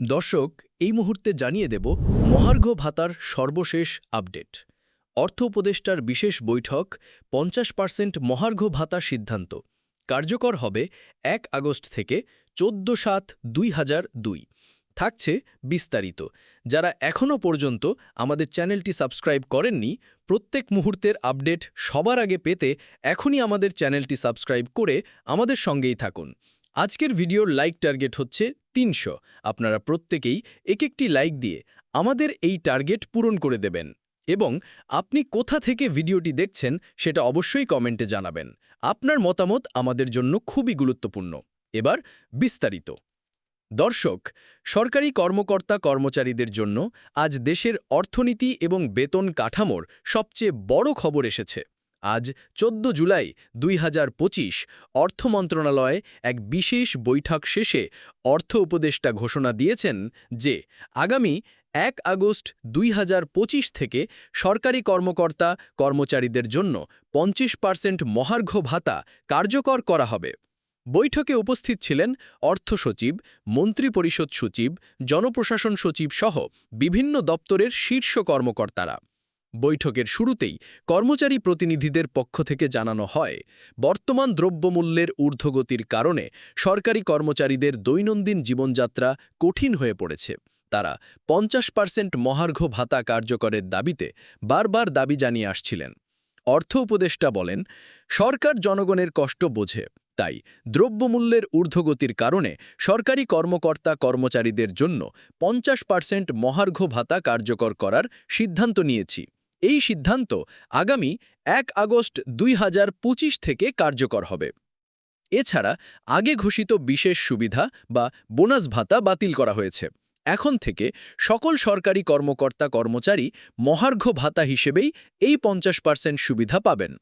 দর্শক, এই মুহূর্তে জানিয়ে দেব মহার্ঘ ভাতার সর্বশেষ আপডেট। অর্থ উপদেষ্টার বিশেষ বৈঠক ৫০% মহার্ঘ ভাতা সিদ্ধান্ত কার্যকর হবে ১ আগস্ট থেকে ১৪/৭/২০০২। থাকছে বিস্তারিত। যারা এখনও পর্যন্ত আমাদের চ্যানেলটি সাবস্ক্রাইব করেননি, প্রত্যেক মুহূর্তের আপডেট সবার আগে পেতে এখনই আমাদের চ্যানেলটি সাবস্ক্রাইব করে আমাদের সঙ্গেই থাকুন। আজকের ভিডিওর লাইক টার্গেট হচ্ছে ৩০০। আপনারা প্রত্যেকেই একটি লাইক দিয়ে আমাদের এই টার্গেট পূরণ করে দেবেন এবং আপনি কোথা থেকে ভিডিওটি দেখছেন সেটা অবশ্যই কমেন্টে জানাবেন। আপনার মতামত আমাদের জন্য খুবই গুরুত্বপূর্ণ। এবার বিস্তারিত। দর্শক, সরকারি কর্মকর্তা কর্মচারীদের জন্য আজ দেশের অর্থনীতি এবং বেতন কাঠামোর সবচেয়ে বড় খবর এসেছে। আজ ১৪ জুলাই ২০২৫ অর্থ মন্ত্রণালয়ে এক বিশেষ বৈঠক শেষে অর্থ উপদেষ্টা ঘোষণা দিয়েছেন যে আগামী ১ আগস্ট ২০২৫ থেকে সরকারি কর্মকর্তা কর্মচারীদের জন্য ৫০% মহার্ঘ ভাতা কার্যকর করা হবে। বৈঠকে উপস্থিত ছিলেন অর্থ সচিব, মন্ত্রিপরিষদ সচিব, জনপ্রশাসন সচিব সহ বিভিন্ন দপ্তরের শীর্ষ কর্মকর্তারা। বৈঠকের শুরুতেই কর্মচারী প্রতিনিধিদের পক্ষ থেকে জানানো হয়, বর্তমান দ্রব্যমূল্যের ঊর্ধ্বগতির কারণে সরকারি কর্মচারীদের দৈনন্দিন জীবনযাত্রা কঠিন হয়ে পড়েছে। তারা ৫০% মহার্ঘ ভাতা কার্যকরের দাবিতে বারবার দাবি জানিয়ে আসছিলেন। অর্থ উপদেষ্টা বলেন, সরকার জনগণের কষ্ট বোঝে, তাই দ্রব্যমূল্যের ঊর্ধ্বগতির কারণে সরকারি কর্মকর্তা কর্মচারীদের জন্য ৫০% মহার্ঘ ভাতা কার্যকর করার সিদ্ধান্ত নিয়েছি। এই সিদ্ধান্ত আগামী ১ আগস্ট ২০২৫ থেকে কার্যকর হবে। এছাড়া আগে ঘোষিত বিশেষ সুবিধা বা বোনাস ভাতা বাতিল করা হয়েছে। এখন থেকে সকল সরকারি কর্মকর্তা কর্মচারী মহার্ঘ ভাতা হিসেবেই এই ৫০% সুবিধা পাবেন।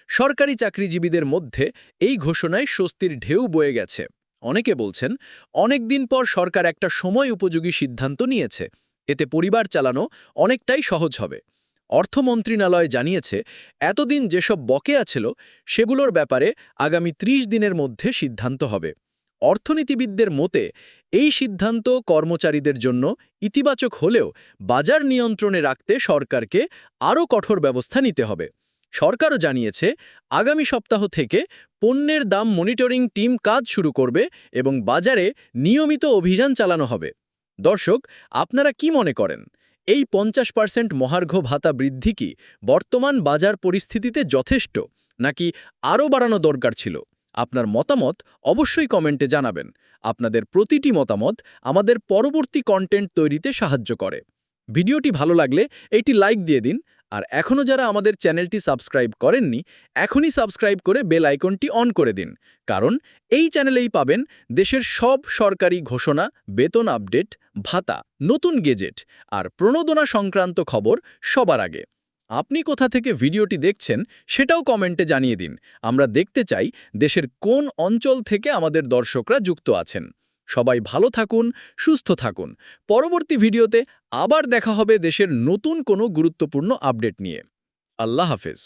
সরকারি চাকরিজীবীদের মধ্যে এই ঘোষণায় স্বস্তির ঢেউ বয়ে গেছে। অনেকে বলছেন, অনেকদিন পর সরকার একটা সময় উপযোগী সিদ্ধান্ত নিয়েছে, এতে পরিবার চালানো অনেকটাই সহজ হবে। অর্থ মন্ত্রণালয় জানিয়েছে, এতদিন যেসব বকেয়া ছিল সেগুলোর ব্যাপারে আগামী ৩০ দিনের মধ্যে সিদ্ধান্ত হবে। অর্থনীতিবিদদের মতে এই সিদ্ধান্ত কর্মচারীদের জন্য ইতিবাচক হলেও বাজার নিয়ন্ত্রণে রাখতে সরকারকে আরও কঠোর ব্যবস্থা নিতে হবে। সরকারও জানিয়েছে, আগামী সপ্তাহ থেকে পণ্যের দাম মনিটরিং টিম কাজ শুরু করবে এবং বাজারে নিয়মিত অভিযান চালানো হবে। দর্শক, আপনারা কি মনে করেন, এই ৫০% মহার্ঘ ভাতা বৃদ্ধি কি বর্তমান বাজার পরিস্থিতিতে যথেষ্ট, নাকি আরও বাড়ানো দরকার ছিল? আপনার মতামত অবশ্যই কমেন্টে জানাবেন। আপনাদের প্রতিটি মতামত আমাদের পরবর্তী কন্টেন্ট তৈরিতে সাহায্য করে। ভিডিওটি ভালো লাগলে একটি লাইক দিয়ে দিন, আর এখনও যারা আমাদের চ্যানেলটি সাবস্ক্রাইব করেননি, এখনই সাবস্ক্রাইব করে বেল আইকনটি অন করে দিন, কারণ এই চ্যানেলেই পাবেন দেশের সব সরকারি ঘোষণা, বেতন আপডেট, ভাতা, নতুন গেজেট আর প্রণোদনা সংক্রান্ত খবর সবার আগে। আপনি কোথা থেকে ভিডিওটি দেখছেন সেটাও কমেন্টে জানিয়ে দিন। আমরা দেখতে চাই দেশের কোন অঞ্চল থেকে আমাদের দর্শকরা যুক্ত আছেন। সবাই ভালো থাকুন, সুস্থ থাকুন। পরবর্তী ভিডিওতে আবার দেখা হবে দেশের নতুন কোনো গুরুত্বপূর্ণ আপডেট নিয়ে। আল্লাহ হাফেজ।